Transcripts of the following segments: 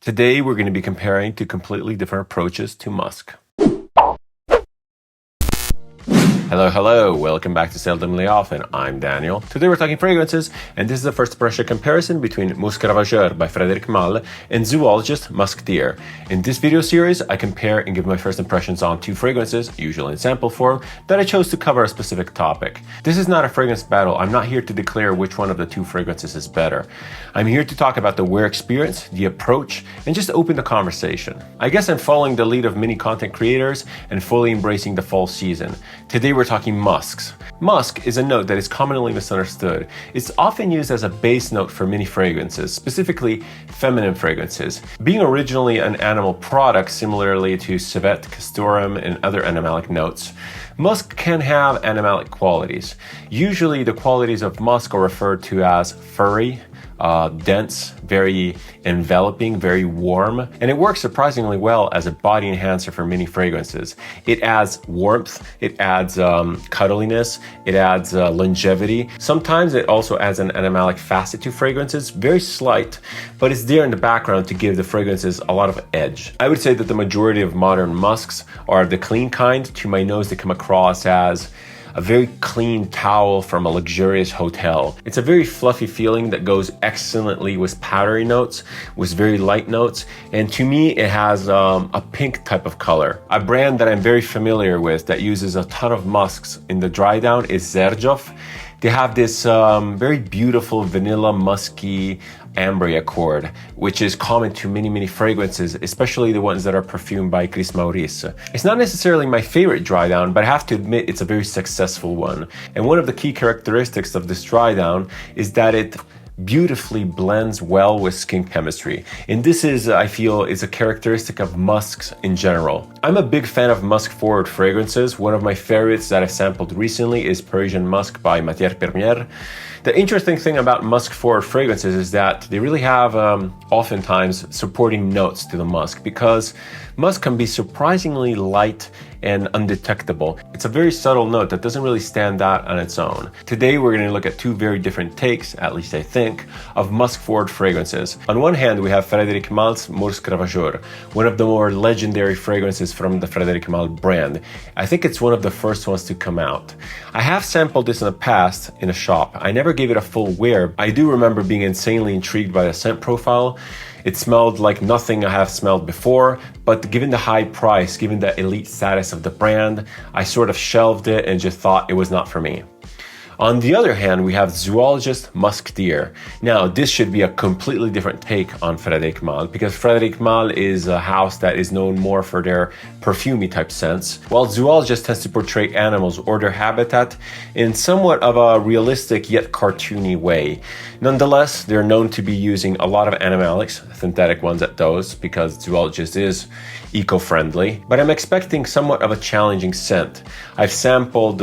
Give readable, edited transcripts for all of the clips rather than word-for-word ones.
Today, we're going to be comparing two completely different approaches to musk. Hello, welcome back to Seldomly Often. I'm Daniel. Today we're talking fragrances, and this is the first impression comparison between Musk Ravageur by Frederic Malle and Zoologist Musk Deer. In this video series, I compare and give my first impressions on two fragrances, usually in sample form, that I chose to cover a specific topic. This is not a fragrance battle. I'm not here to declare which one of the two fragrances is better. I'm here to talk about the wear experience, the approach, and just open the conversation. I guess I'm following the lead of many content creators and fully embracing the fall season. Today we're talking musks. Musk is a note that is commonly misunderstood. It's often used as a base note for many fragrances, specifically feminine fragrances. Being originally an animal product, similarly to civet, castoreum, and other animalic notes, musk can have animalic qualities. Usually the qualities of musk are referred to as furry, dense, very enveloping, very warm, and it works surprisingly well as a body enhancer for many fragrances. It adds warmth, it adds cuddliness, it adds longevity. Sometimes it also adds an animalic facet to fragrances, very slight, but it's there in the background to give the fragrances a lot of edge. I would say that the majority of modern musks are the clean kind. To my nose, they come across as a very clean towel from a luxurious hotel. It's a very fluffy feeling that goes excellently with powdery notes, with very light notes, and to me it has a pink type of color. A brand that I'm very familiar with that uses a ton of musks in the dry down is Xerjoff. They have this very beautiful vanilla musky amber accord, which is common to many fragrances, especially the ones that are perfumed by Chris Maurice. It's not necessarily my favorite dry down, but I have to admit it's a very successful one. And one of the key characteristics of this dry down is that it beautifully blends well with skin chemistry. And this is, I feel, is a characteristic of musks in general. I'm a big fan of musk-forward fragrances. One of my favorites that I've sampled recently is Parisian Musk by Matière Première. The interesting thing about musk-forward fragrances is that they really have oftentimes supporting notes to the musk, because musk can be surprisingly light and undetectable. It's a very subtle note that doesn't really stand out on its own. Today we're going to look at two very different takes, at least I think, of musk-forward fragrances. On one hand, we have Frederic Malle Musk Ravageur, one of the more legendary fragrances from the Frederic Malle brand. I think it's one of the first ones to come out. I have sampled this in the past in a shop. I never gave it a full wear. I do remember being insanely intrigued by the scent profile. It smelled like nothing I have smelled before, but given the high price, given the elite status of the brand, I sort of shelved it and just thought it was not for me. On the other hand, we have Zoologist Musk Deer. Now, this should be a completely different take on Frederic Malle, because Frederic Malle is a house that is known more for their perfumey type scents, while Zoologist tends to portray animals or their habitat in somewhat of a realistic yet cartoony way. Nonetheless, they're known to be using a lot of animalics, synthetic ones at those, because Zoologist is eco-friendly, but I'm expecting somewhat of a challenging scent. I've sampled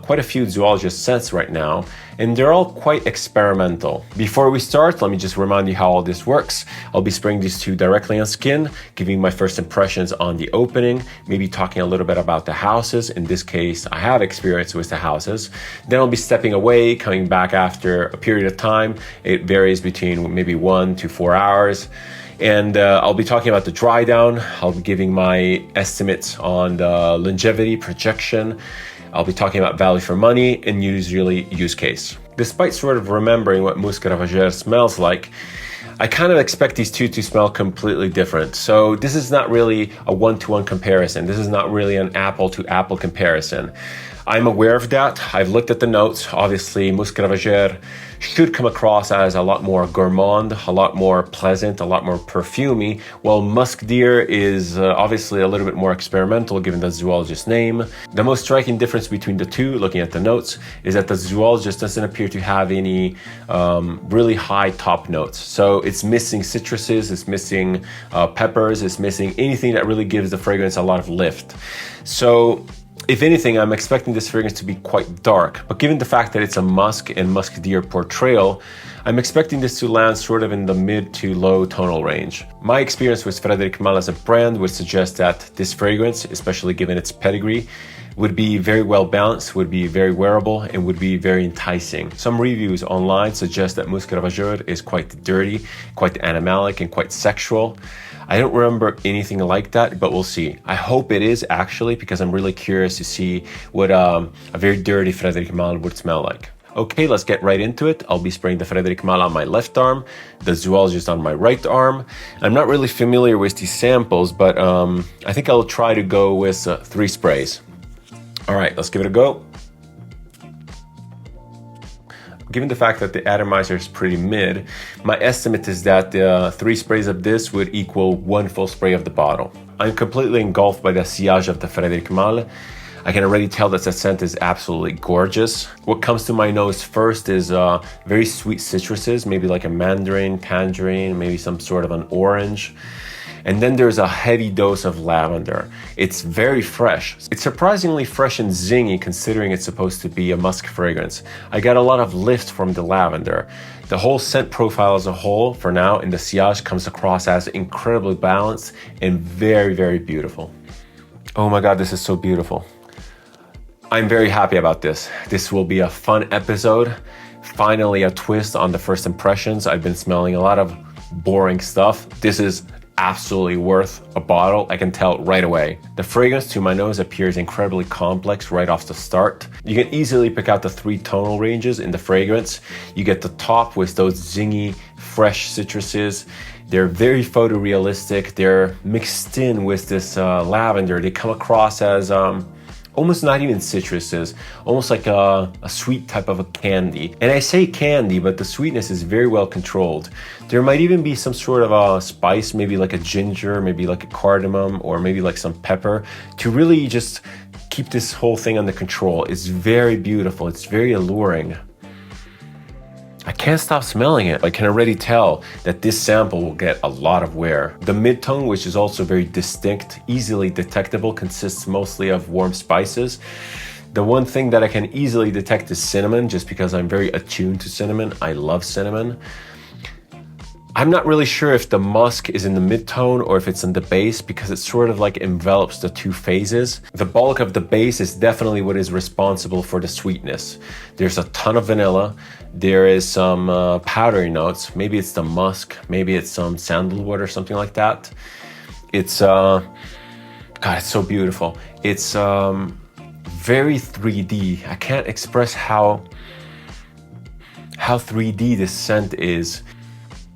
quite a few Zoologist scents right now, and they're all quite experimental. Before we start, let me just remind you how all this works. I'll be spraying these two directly on skin, giving my first impressions on the opening, maybe talking a little bit about the houses. In this case, I have experience with the houses. Then I'll be stepping away, coming back after a period of time. It varies between maybe 1 to 4 hours. And I'll be talking about the dry down. I'll be giving my estimates on the longevity projection. I'll be talking about value for money and usually use case. Despite sort of remembering what Musk Ravageur smells like, I kind of expect these two to smell completely different. So this is not really a one-to-one comparison. This is not really an apple-to-apple comparison. I'm aware of that. I've looked at the notes. Obviously, Musk Ravageur should come across as a lot more gourmand, a lot more pleasant, a lot more perfumey, while Musk Deer is obviously a little bit more experimental given the Zoologist name. The most striking difference between the two, looking at the notes, is that the Zoologist doesn't appear to have any really high top notes. So it's missing citruses, it's missing peppers, it's missing anything that really gives the fragrance a lot of lift. So if anything, I'm expecting this fragrance to be quite dark, but given the fact that it's a musk and Musk Deer portrayal, I'm expecting this to land sort of in the mid to low tonal range. My experience with Frederic Malle as a brand would suggest that this fragrance, especially given its pedigree, would be very well balanced, would be very wearable, and would be very enticing. Some reviews online suggest that Musk Ravageur is quite dirty, quite animalic, and quite sexual. I don't remember anything like that, but we'll see. I hope it is actually, because I'm really curious to see what a very dirty Frederic Malle would smell like. Okay, let's get right into it. I'll be spraying the Frederic Malle on my left arm, the Zoologist on my right arm. I'm not really familiar with these samples, but I think I'll try to go with 3 sprays. All right, let's give it a go. Given the fact that the atomizer is pretty mid, my estimate is that 3 sprays of this would equal 1 full spray of the bottle. I'm completely engulfed by the sillage of the Frederic Malle. I can already tell that the scent is absolutely gorgeous. What comes to my nose first is very sweet citruses, maybe like a mandarin, tangerine, maybe some sort of an orange. And then there's a heavy dose of lavender. It's very fresh. It's surprisingly fresh and zingy considering it's supposed to be a musk fragrance. I got a lot of lift from the lavender. The whole scent profile as a whole, for now, in the sillage comes across as incredibly balanced and very, very beautiful. Oh my God, this is so beautiful. I'm very happy about this. This will be a fun episode. Finally, a twist on the first impressions. I've been smelling a lot of boring stuff. This is absolutely worth a bottle. I can tell right away. The fragrance to my nose appears incredibly complex right off the start. You can easily pick out the 3 tonal ranges in the fragrance. You get the top with those zingy, fresh citruses. They're very photorealistic. They're mixed in with this lavender. They come across as almost not even citruses, almost like a sweet type of a candy. And I say candy, but the sweetness is very well controlled. There might even be some sort of a spice, maybe like a ginger, maybe like a cardamom, or maybe like some pepper, to really just keep this whole thing under control. It's very beautiful, it's very alluring. I can't stop smelling it. I can already tell that this sample will get a lot of wear. The mid-tone, which is also very distinct, easily detectable, consists mostly of warm spices. The one thing that I can easily detect is cinnamon, just because I'm very attuned to cinnamon. I love cinnamon. I'm not really sure if the musk is in the mid-tone or if it's in the base, because it sort of like envelops the 2 phases. The bulk of the base is definitely what is responsible for the sweetness. There's a ton of vanilla. There is some powdery notes. Maybe it's the musk. Maybe it's some sandalwood or something like that. It's, God, it's so beautiful. It's very 3D. I can't express how 3D this scent is.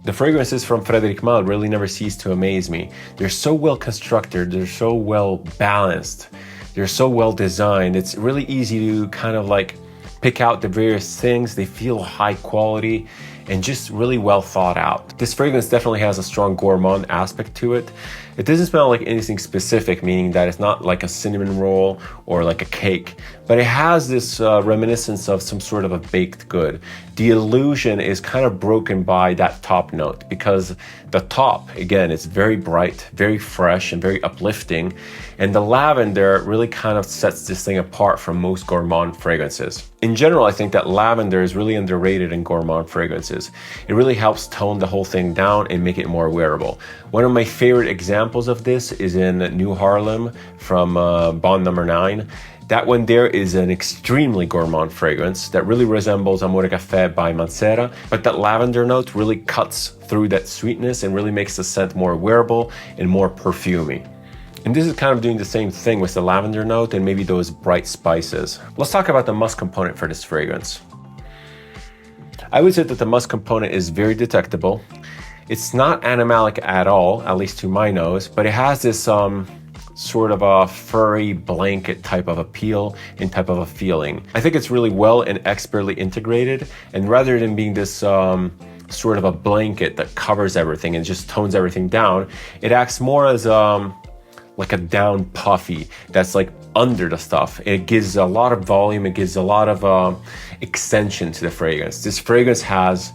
The fragrances from Frederic Malle really never cease to amaze me. They're so well constructed, they're so well balanced, they're so well designed. It's really easy to kind of like pick out the various things. They feel high quality and just really well thought out. This fragrance definitely has a strong gourmand aspect to it. It doesn't smell like anything specific, meaning that it's not like a cinnamon roll or like a cake, but it has this reminiscence of some sort of a baked good. The illusion is kind of broken by that top note, because the top, again, is very bright, very fresh, and very uplifting. And the lavender really kind of sets this thing apart from most gourmand fragrances. In general, I think that lavender is really underrated in gourmand fragrances. It really helps tone the whole thing down and make it more wearable. One of my favorite examples of this is in New Harlem from Bond Number 9. That one there is an extremely gourmand fragrance that really resembles Amore Café by Mancera, but that lavender note really cuts through that sweetness and really makes the scent more wearable and more perfumey. And this is kind of doing the same thing with the lavender note and maybe those bright spices. Let's talk about the musk component for this fragrance. I would say that the musk component is very detectable. It's not animalic at all, at least to my nose, but it has this sort of a furry blanket type of appeal and type of a feeling. I think it's really well and expertly integrated, and rather than being this sort of a blanket that covers everything and just tones everything down, it acts more as like a down puffy that's like under the stuff. It gives a lot of volume, it gives a lot of extension to the fragrance. This fragrance has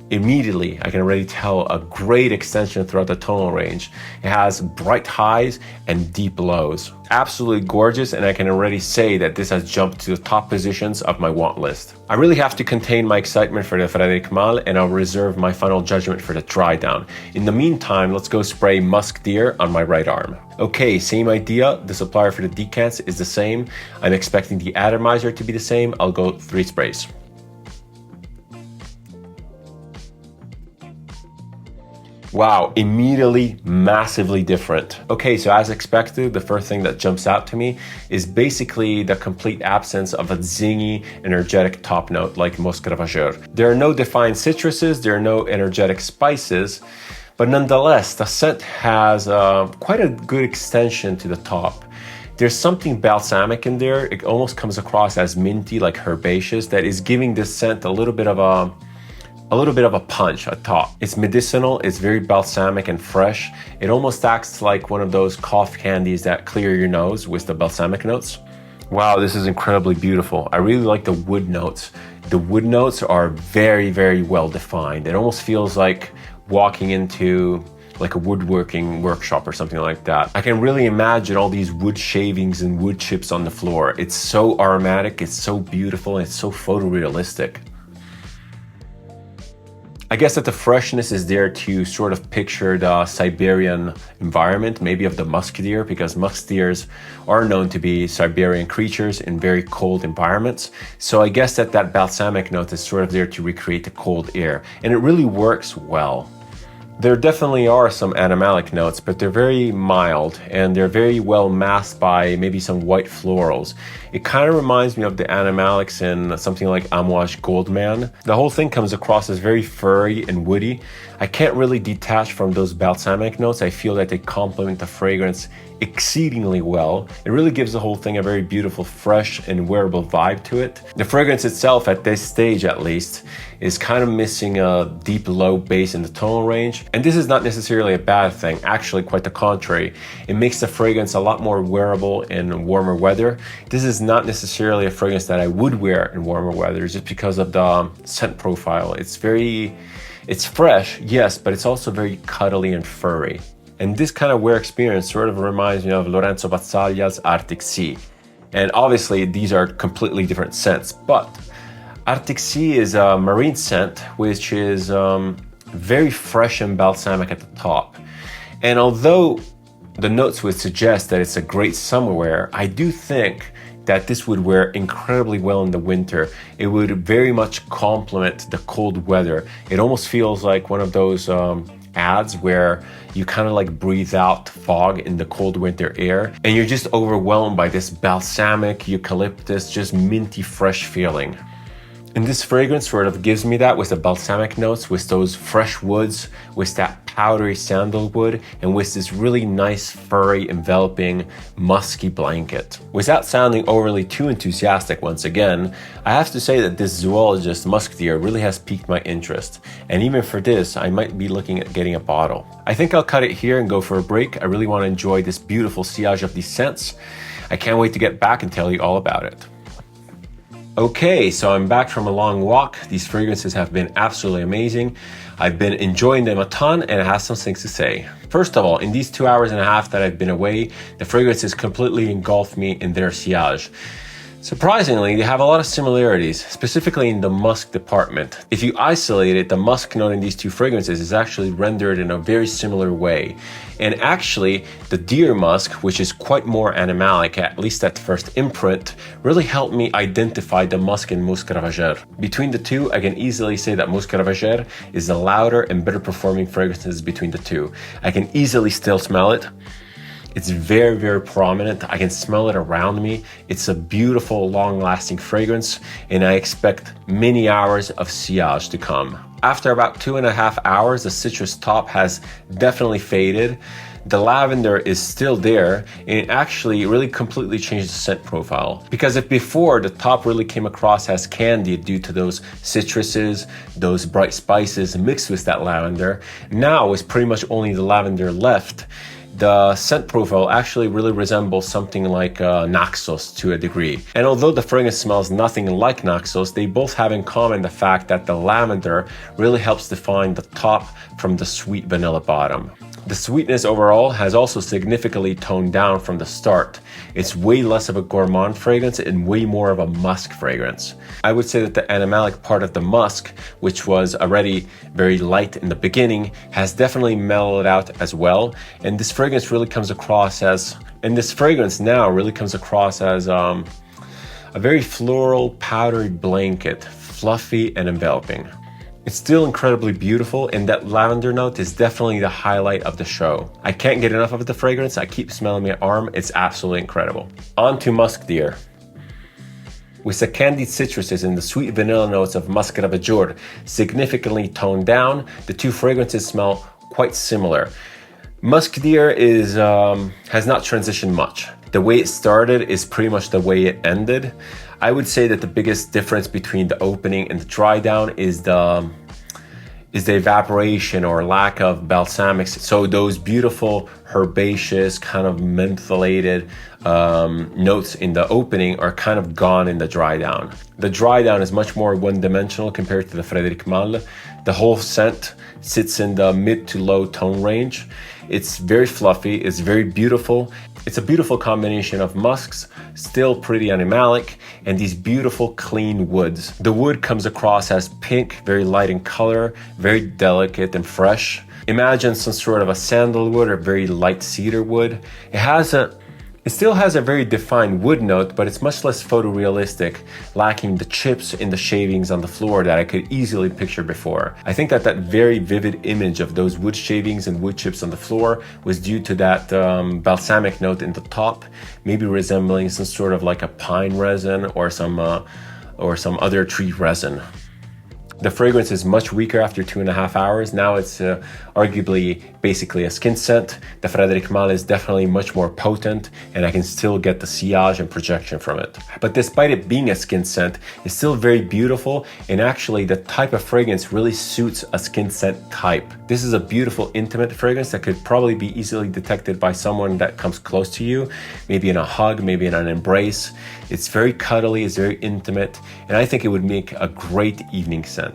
immediately I can already tell a great extension throughout the tonal range. It has bright highs and deep lows. Absolutely gorgeous, and I can already say that this has jumped to the top positions of my want list. I really have to contain my excitement for the Frederic Malle, and I'll reserve my final judgment for the dry down. In the meantime, let's go spray Musk Deer on my right arm. Okay, same idea. The supplier for the decants is the same. I'm expecting the atomizer to be the same. I'll go 3 sprays. Wow, immediately massively different. Okay, so as expected, the first thing that jumps out to me is basically the complete absence of a zingy, energetic top note like Musk Ravageur. There are no defined citruses, there are no energetic spices, but nonetheless, the scent has quite a good extension to the top. There's something balsamic in there. It almost comes across as minty, like herbaceous, that is giving this scent a little bit of a punch at top. It's medicinal, it's very balsamic and fresh. It almost acts like one of those cough candies that clear your nose with the balsamic notes. Wow, this is incredibly beautiful. I really like the wood notes. The wood notes are very, very well defined. It almost feels like walking into like a woodworking workshop or something like that. I can really imagine all these wood shavings and wood chips on the floor. It's so aromatic, it's so beautiful, and it's so photorealistic. I guess that the freshness is there to sort of picture the Siberian environment, maybe of the musk deer, because musk deers are known to be Siberian creatures in very cold environments. So I guess that balsamic note is sort of there to recreate the cold air, and it really works well. There definitely are some animalic notes, but they're very mild and they're very well masked by maybe some white florals. It kind of reminds me of the animalics in something like Amouage Goldman. The whole thing comes across as very furry and woody. I can't really detach from those balsamic notes. I feel that they complement the fragrance exceedingly well. It really gives the whole thing a very beautiful, fresh and wearable vibe to it. The fragrance itself, at this stage at least, is kind of missing a deep low bass in the tonal range. And this is not necessarily a bad thing, actually quite the contrary. It makes the fragrance a lot more wearable in warmer weather. This is not necessarily a fragrance that I would wear in warmer weather just because of the scent profile. It's fresh, yes, but it's also very cuddly and furry. And this kind of wear experience sort of reminds me of Lorenzo Bazzaglia's Arctic Sea. And obviously these are completely different scents, but Arctic Sea is a marine scent which is very fresh and balsamic at the top. And although the notes would suggest that it's a great summer wear, I do think that this would wear incredibly well in the winter. It would very much complement the cold weather. It almost feels like one of those ads where you kind of like breathe out fog in the cold winter air and you're just overwhelmed by this balsamic, eucalyptus, just minty fresh feeling. And this fragrance sort of gives me that with the balsamic notes, with those fresh woods, with that powdery sandalwood, and with this really nice furry enveloping musky blanket. Without sounding overly too enthusiastic once again, I have to say that this Zoologist Musk Deer really has piqued my interest. And even for this, I might be looking at getting a bottle. I think I'll cut it here and go for a break. I really want to enjoy this beautiful sillage of these scents. I can't wait to get back and tell you all about it. Okay, so I'm back from a long walk. These fragrances have been absolutely amazing. I've been enjoying them a ton and I have some things to say. First of all, in these 2 hours and a half that I've been away, the fragrances completely engulfed me in their sillage. Surprisingly, they have a lot of similarities, specifically in the musk department. If you isolate it, the musk note in these two fragrances is actually rendered in a very similar way. And actually, the deer musk, which is quite more animalic, at least at first imprint, really helped me identify the musk in Musk Ravageur. Between the two, I can easily say that Musk Ravageur is the louder and better performing fragrances between the two. I can easily still smell it. It's very, very prominent. I can smell it around me. It's a beautiful, long-lasting fragrance, and I expect many hours of sillage to come. After about 2.5 hours, the citrus top has definitely faded. The lavender is still there, and it actually really completely changed the scent profile. Because if before the top really came across as candy due to those citruses, those bright spices mixed with that lavender, now it's pretty much only the lavender left. the scent profile actually really resembles something like Naxos to a degree. And although the fragrance smells nothing like Naxos, they both have in common the fact that the lavender really helps define the top from the sweet vanilla bottom. The sweetness overall has also significantly toned down from the start. It's way less of a gourmand fragrance and way more of a musk fragrance. I would say that the animalic part of the musk, which was already very light in the beginning, has definitely mellowed out as well. And this fragrance really comes across as, a very floral, powdery blanket, fluffy and enveloping. It's still incredibly beautiful, and that lavender note is definitely the highlight of the show. I can't get enough of the fragrance. I keep smelling my arm. It's absolutely incredible. On to Musk Deer. With the candied citruses and the sweet vanilla notes of Musk Ravageur significantly toned down, the two fragrances smell quite similar. Musk Deer has not transitioned much. The way it started is pretty much the way it ended. I would say that the biggest difference between the opening and the dry down is the evaporation or lack of balsamics. So those beautiful herbaceous kind of mentholated notes in the opening are kind of gone in the dry down. The dry down is much more one-dimensional compared to the Frederic Malle. The whole scent sits in the mid to low tone range. It's very fluffy, it's very beautiful. It's a beautiful combination of musks, still pretty animalic, and these beautiful clean woods. The wood comes across as pink, very light in color, very delicate and fresh. Imagine some sort of a sandalwood or very light cedar wood. It still has a very defined wood note, but it's much less photorealistic, lacking the chips in the shavings on the floor that I could easily picture before. I think that very vivid image of those wood shavings and wood chips on the floor was due to that balsamic note in the top, maybe resembling some sort of like a pine resin or some other tree resin. The fragrance is much weaker after 2.5 hours. Now it's arguably basically a skin scent. The Frederic Malle is definitely much more potent, and I can still get the sillage and projection from it. But despite it being a skin scent, it's still very beautiful, and actually the type of fragrance really suits a skin scent type. This is a beautiful intimate fragrance that could probably be easily detected by someone that comes close to you, maybe in a hug, maybe in an embrace. It's very cuddly, it's very intimate, and I think it would make a great evening scent.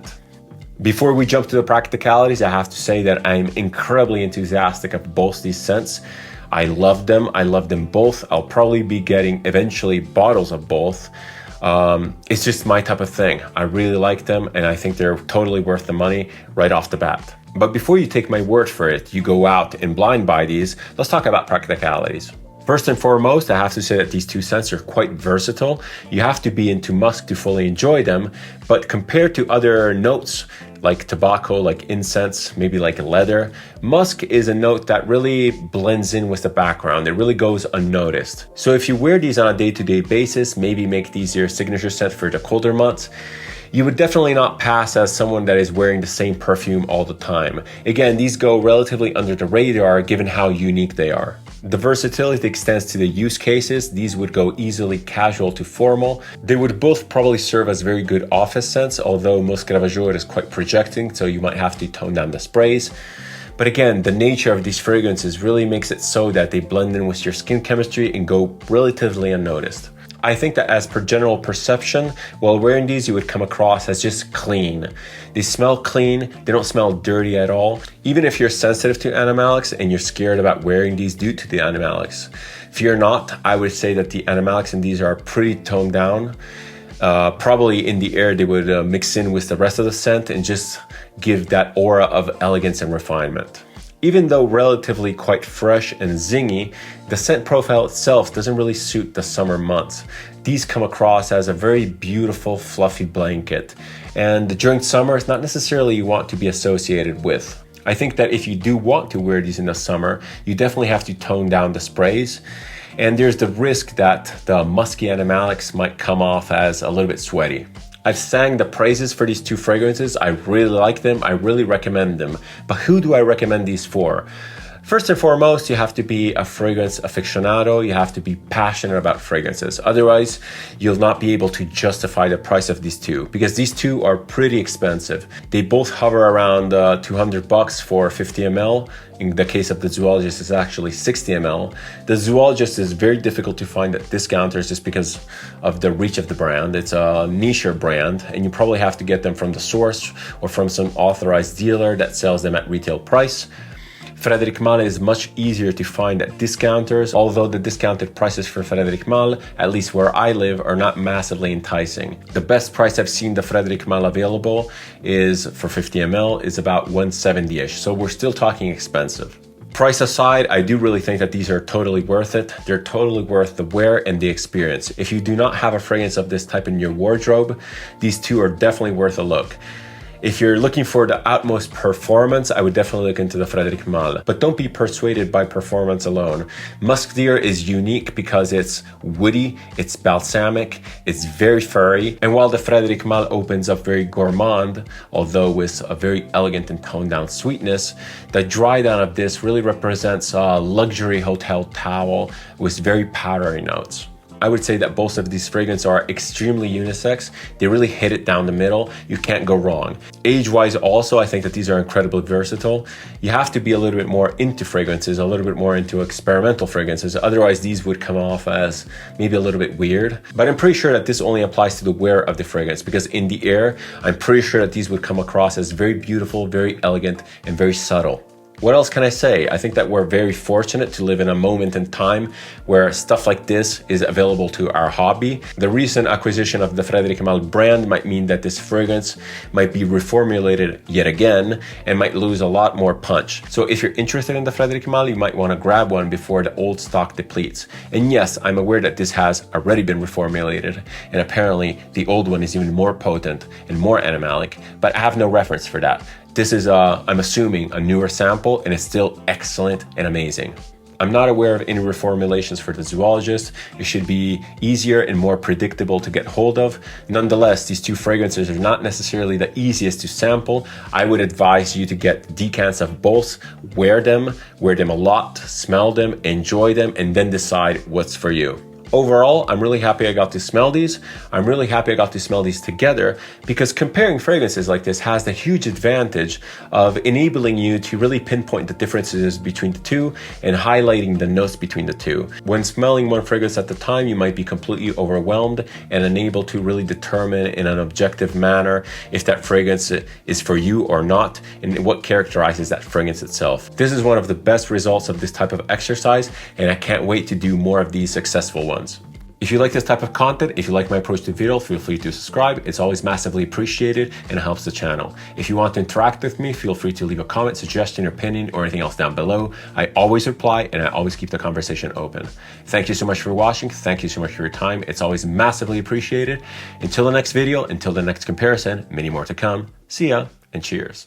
Before we jump to the practicalities, I have to say that I'm incredibly enthusiastic of both these scents. I love them both. I'll probably be getting eventually bottles of both. It's just my type of thing. I really like them, and I think they're totally worth the money right off the bat. But before you take my word for it, you go out and blind buy these, let's talk about practicalities. First and foremost, I have to say that these two scents are quite versatile. You have to be into musk to fully enjoy them, but compared to other notes like tobacco, like incense, maybe like leather, musk is a note that really blends in with the background. It really goes unnoticed. So if you wear these on a day-to-day basis, maybe make these your signature scent for the colder months, you would definitely not pass as someone that is wearing the same perfume all the time. Again, these go relatively under the radar given how unique they are. The versatility extends to the use cases. These would go easily casual to formal. They would both probably serve as very good office scents, although Musk Ravageur is quite projecting, so you might have to tone down the sprays. But again, the nature of these fragrances really makes it so that they blend in with your skin chemistry and go relatively unnoticed. I think that as per general perception, while wearing these, you would come across as just clean. They smell clean, they don't smell dirty at all. Even if you're sensitive to animalics and you're scared about wearing these due to the animalics. If you're not, I would say that the animalics in these are pretty toned down. Probably in the air, they would mix in with the rest of the scent and just give that aura of elegance and refinement. Even though relatively quite fresh and zingy, the scent profile itself doesn't really suit the summer months. These come across as a very beautiful, fluffy blanket. And during summer, it's not necessarily you want to be associated with. I think that if you do want to wear these in the summer, you definitely have to tone down the sprays. And there's the risk that the musky animalics might come off as a little bit sweaty. I've sang the praises for these two fragrances. I really like them. I really recommend them. But who do I recommend these for? First and foremost, you have to be a fragrance aficionado. You have to be passionate about fragrances. Otherwise, you'll not be able to justify the price of these two, because these two are pretty expensive. They both hover around $200 for 50 ml. In the case of the Zoologist, it's actually 60 ml. The Zoologist is very difficult to find at discounters just because of the reach of the brand. It's a niche brand, and you probably have to get them from the source or from some authorized dealer that sells them at retail price. Frederic Malle is much easier to find at discounters, although the discounted prices for Frederic Malle, at least where I live, are not massively enticing. The best price I've seen the Frederic Malle available is for 50 ml is about $170-ish, so we're still talking expensive. Price aside, I do really think that these are totally worth it. They're totally worth the wear and the experience. If you do not have a fragrance of this type in your wardrobe, these two are definitely worth a look. If you're looking for the utmost performance, I would definitely look into the Frederic Malle. But don't be persuaded by performance alone. Musk Deer is unique because it's woody, it's balsamic, it's very furry. And while the Frederic Malle opens up very gourmand, although with a very elegant and toned down sweetness, the dry down of this really represents a luxury hotel towel with very powdery notes. I would say that both of these fragrances are extremely unisex. They really hit it down the middle. You can't go wrong. Age-wise also, I think that these are incredibly versatile. You have to be a little bit more into fragrances, a little bit more into experimental fragrances. Otherwise, these would come off as maybe a little bit weird. But I'm pretty sure that this only applies to the wear of the fragrance, because in the air, I'm pretty sure that these would come across as very beautiful, very elegant, and very subtle. What else can I say? I think that we're very fortunate to live in a moment in time where stuff like this is available to our hobby. The recent acquisition of the Frederic Malle brand might mean that this fragrance might be reformulated yet again and might lose a lot more punch. So if you're interested in the Frederic Malle, you might want to grab one before the old stock depletes. And yes, I'm aware that this has already been reformulated, and apparently the old one is even more potent and more animalic, but I have no reference for that. This is, I'm assuming, a newer sample, and it's still excellent and amazing. I'm not aware of any reformulations for the Zoologist. It should be easier and more predictable to get hold of. Nonetheless, these two fragrances are not necessarily the easiest to sample. I would advise you to get decants of both, wear them a lot, smell them, enjoy them, and then decide what's for you. Overall, I'm really happy I got to smell these. I'm really happy I got to smell these together, because comparing fragrances like this has the huge advantage of enabling you to really pinpoint the differences between the two and highlighting the notes between the two. When smelling one fragrance at the time, you might be completely overwhelmed and unable to really determine in an objective manner if that fragrance is for you or not, and what characterizes that fragrance itself. This is one of the best results of this type of exercise, and I can't wait to do more of these successful ones. If you like this type of content, if you like my approach to video, feel free to subscribe. It's always massively appreciated and it helps the channel. If you want to interact with me, feel free to leave a comment, suggestion, opinion, or anything else down below. I always reply, and I always keep the conversation open. Thank you so much for watching. Thank you so much for your time. It's always massively appreciated. Until the next video, until the next comparison, many more to come. See ya and cheers.